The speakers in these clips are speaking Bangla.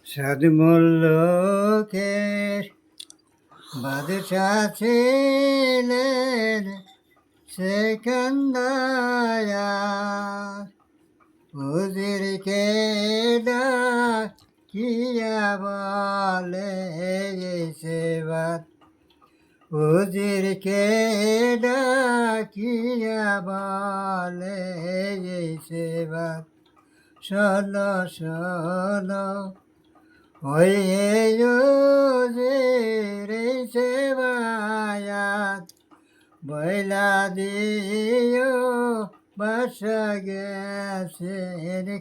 সাদ মুল্লুকের বাদশা ছিলেন সেকান্দার। উজিরকে ডাকিয়া বলে সেবার, উজিরকে ডাকিয়া বলে সেবার, শোনো শোনো ওই রে সেবায়াত বইলা দিও বাসা গেছে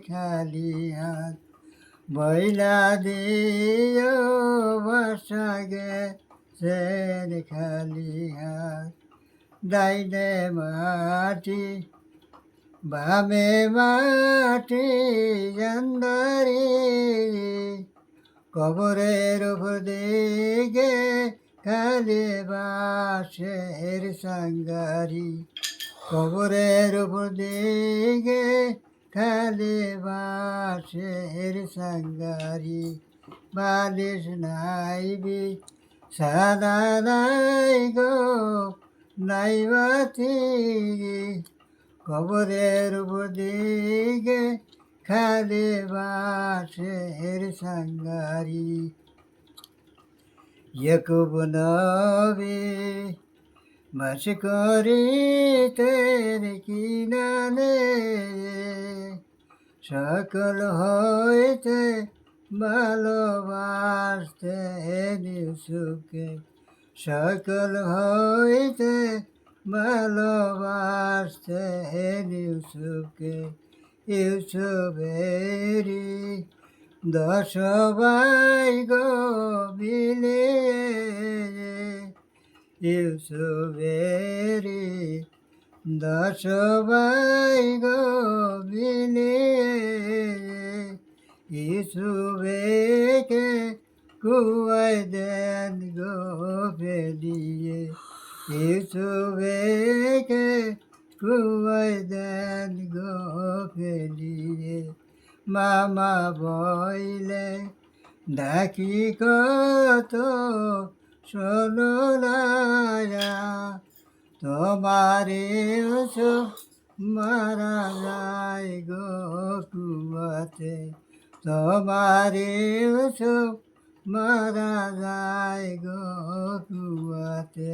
খালি হাত, বইলা দিও বাসা গেছে খালি হাত। ডাইনে মাটি বামে মাটি জান্দারি, কবরের উপর দিকে খালি বাঁশের সাঙ্গারি, কবরের উপর দিকে খালি বাঁশের সাঙ্গারি। বালিশ নাইবি সাদা নাই গো নাই বাতি, কবরের উপর দিকে খালি বাঁশের সাঙ্গারি। ইয়াকুব নবী বাস করিতে কিনারে, সকল হইতে ভালোবাসতেন ইউসুফকে, সকল হইতে ভালোবাসতেন ইউসুফকে। ইউসুফেরি 10 ভাই গো মিলিয়ে, ইউসুফেরি 10 ভাই গো মিলিয়ে, ইউসুফকে কুয়ায় দেন গো ফেলিয়ে, ইউসুফকে কুয়ায় দেন গো ফেলিয়ে। মামা বইলে ডাকি কত শোনো না, তোমার ইউসুফ মারা যায় গো কুয়াতে, তোমার ইউসুফ মারা যায় গো কুয়াতে।